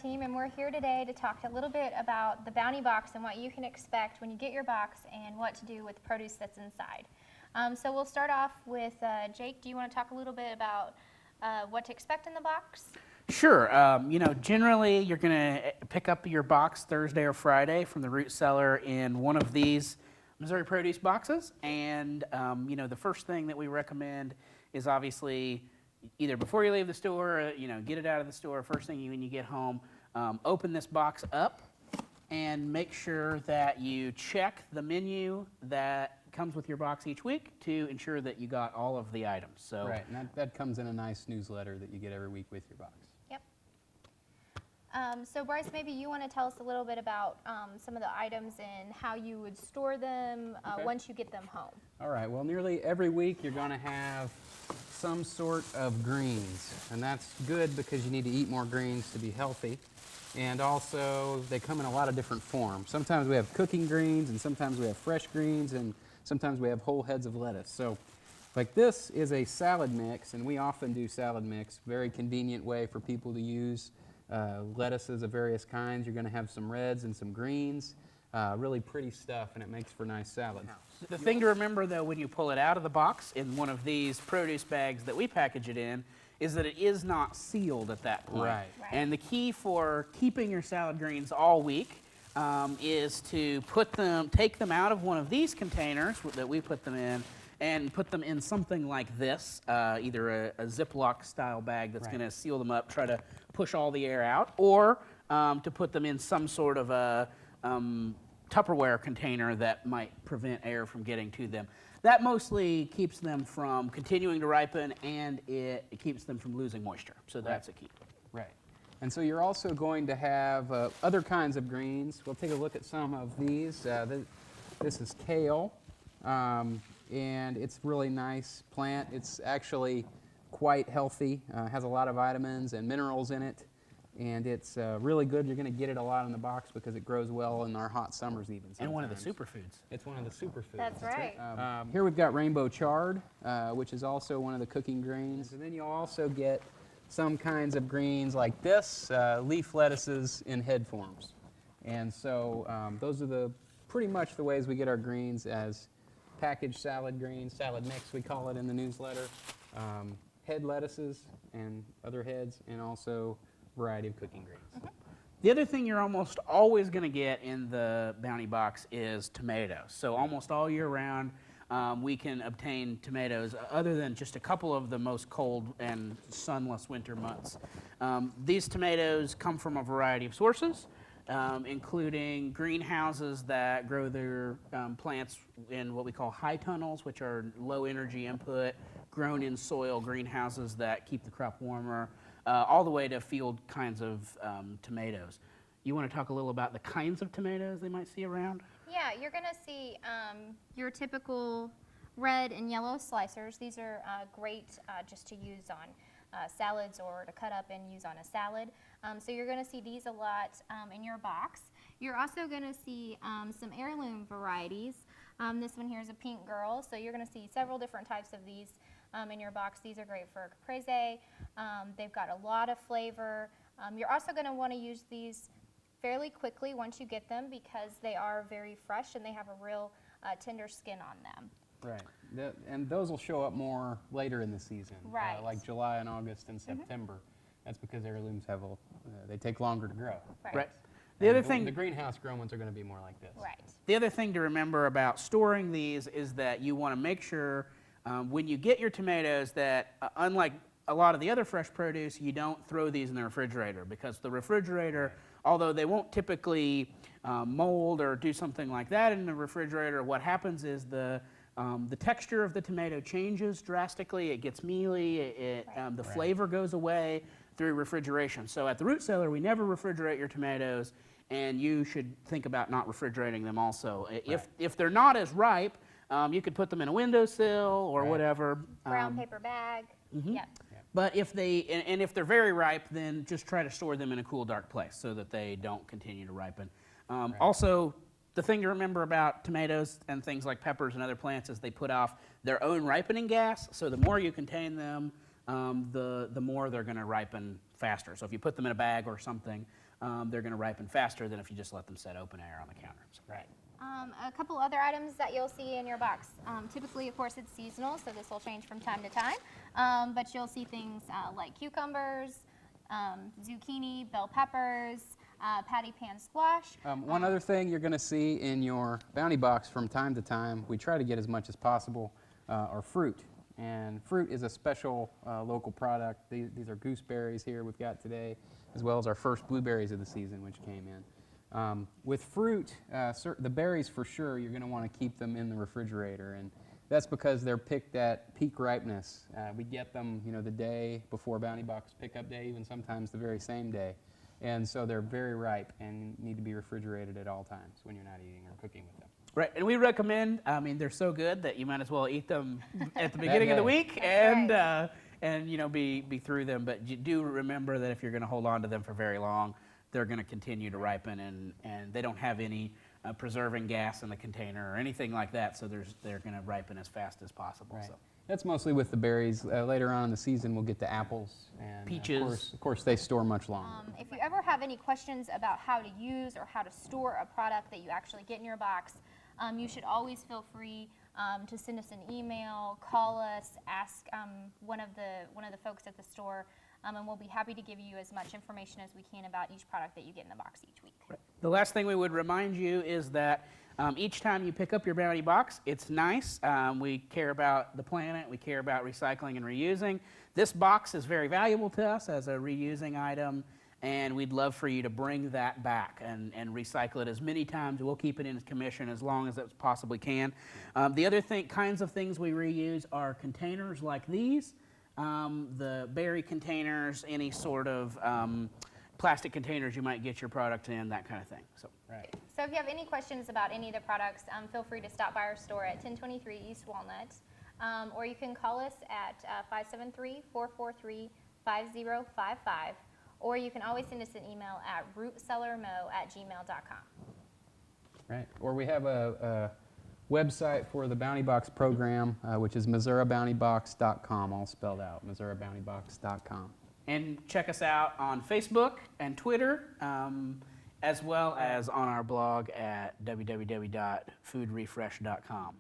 team, and we're here today to talk a little bit about the Bounty Box and what you can expect when you get your box and what to do with the produce that's inside. So we'll start off with Jake. Do you want to talk a little bit about what to expect in the box? Sure. Generally you're going to pick up your box Thursday or Friday from the root cellar in one of these Missouri produce boxes. And, the first thing that we recommend is obviously either before you leave the store, get it out of the store, first thing when you get home, open this box up and make sure that you check the menu that comes with your box each week to ensure that you got all of the items. So right, and that comes in a nice newsletter that you get every week with your box. Yep. So Bryce, maybe you want to tell us a little bit about some of the items and how you would store them once you get them home. All right, well, nearly every week you're going to have some sort of greens, and that's good because you need to eat more greens to be healthy. And also, they come in a lot of different forms. Sometimes we have cooking greens, and sometimes we have fresh greens, and sometimes we have whole heads of lettuce. So, like this is a salad mix, and we often do salad mix. Very convenient way for people to use lettuces of various kinds. You're going to have some reds and some greens. Really pretty stuff, and it makes for nice salads. the thing to remember, though, when you pull it out of the box in one of these produce bags that we package it in, is that it is not sealed at that point. Right. And the key for keeping your salad greens all week is to take them out of one of these containers that we put them in and put them in something like this, either a Ziploc style bag that's going to seal them up, try to push all the air out, or to put them in some sort of a Tupperware container that might prevent air from getting to them. That mostly keeps them from continuing to ripen, and it keeps them from losing moisture. So that's a key. Right. And so you're also going to have other kinds of greens. We'll take a look at some of these. This is kale, and it's a really nice plant. It's actually quite healthy, has a lot of vitamins and minerals in it. And it's really good. You're going to get it a lot in the box because it grows well in our hot summers even sometimes. And one of the superfoods. It's one of the superfoods. That's right. Here we've got rainbow chard, which is also one of the cooking greens. And then you'll also get some kinds of greens like this, leaf lettuces in head forms. And so those are pretty much the ways we get our greens as packaged salad greens, salad mix we call it in the newsletter, head lettuces and other heads, and also variety of cooking greens. The other thing you're almost always going to get in the Bounty Box is tomatoes. So almost all year round, we can obtain tomatoes other than just a couple of the most cold and sunless winter months. These tomatoes come from a variety of sources, including greenhouses that grow their plants in what we call high tunnels, which are low energy input, grown in soil greenhouses that keep the crop warmer, all the way to field kinds of tomatoes. You want to talk a little about the kinds of tomatoes they might see around? Yeah, you're going to see your typical red and yellow slicers. These are great just to use on salads or to cut up and use on a salad. So you're going to see these a lot in your box. You're also going to see some heirloom varieties. This one here is a pink girl, so you're going to see several different types of these in your box. These are great for caprese. They've got a lot of flavor. You're also going to want to use these fairly quickly once you get them because they are very fresh and they have a real tender skin on them. Right, and those will show up more later in the season, right. Like July and August and September. That's because heirlooms they take longer to grow. Right. The other thing, the greenhouse grown ones are going to be more like this. Right. The other thing to remember about storing these is that you want to make sure when you get your tomatoes that, unlike a lot of the other fresh produce, you don't throw these in the refrigerator because the refrigerator, although they won't typically mold or do something like that in the refrigerator, what happens is the texture of the tomato changes drastically. It gets mealy. The flavor goes away through refrigeration. So at the root cellar, we never refrigerate your tomatoes, and you should think about not refrigerating them also. If they're not as ripe, you could put them in a windowsill or whatever. Brown paper bag. Yep. But if if they're very ripe, then just try to store them in a cool, dark place so that they don't continue to ripen. Also, the thing to remember about tomatoes and things like peppers and other plants is they put off their own ripening gas. So the more you contain them, the more they're going to ripen faster. So if you put them in a bag or something, they're going to ripen faster than if you just let them set open air on the counter. So. Right. A couple other items that you'll see in your box. Typically, of course, it's seasonal, so this will change from time to time. But you'll see things like cucumbers, zucchini, bell peppers, patty pan squash. One other thing you're going to see in your bounty box from time to time, we try to get as much as possible, are fruit. And fruit is a special local product. These are gooseberries here we've got today, as well as our first blueberries of the season, which came in. With fruit, the berries for sure, you're going to want to keep them in the refrigerator, and that's because they're picked at peak ripeness. We get them, the day before Bounty Box pickup day, even sometimes the very same day, and so they're very ripe and need to be refrigerated at all times when you're not eating or cooking with them. Right, and we recommend. They're so good that you might as well eat them at the beginning of the week That's and be through them. But you do remember that if you're going to hold on to them for very long, they're going to continue to ripen, and they don't have any preserving gas in the container or anything like that, so they're going to ripen as fast as possible. Right. So. That's mostly with the berries. Later on in the season, we'll get to apples and peaches. Of course, they store much longer. If you ever have any questions about how to use or how to store a product that you actually get in your box, you should always feel free to send us an email, call us, ask one of the folks at the store. And we'll be happy to give you as much information as we can about each product that you get in the box each week. Right. The last thing we would remind you is that each time you pick up your Bounty Box, it's nice. We care about the planet. We care about recycling and reusing. This box is very valuable to us as a reusing item, and we'd love for you to bring that back and recycle it as many times. We'll keep it in commission as long as it possibly can. The other kinds of things we reuse are containers like these. The berry containers, any sort of plastic containers you might get your product in, that kind of thing. So, Right. So if you have any questions about any of the products, feel free to stop by our store at 1023 East Walnut, or you can call us at 573-443-5055, or you can always send us an email at rootcellarmo@gmail.com. Right. Or we have a website for the Bounty Box program, which is MissouriBountyBox.com, all spelled out, MissouriBountyBox.com. and check us out on Facebook and Twitter, as well as on our blog at www.foodrefresh.com.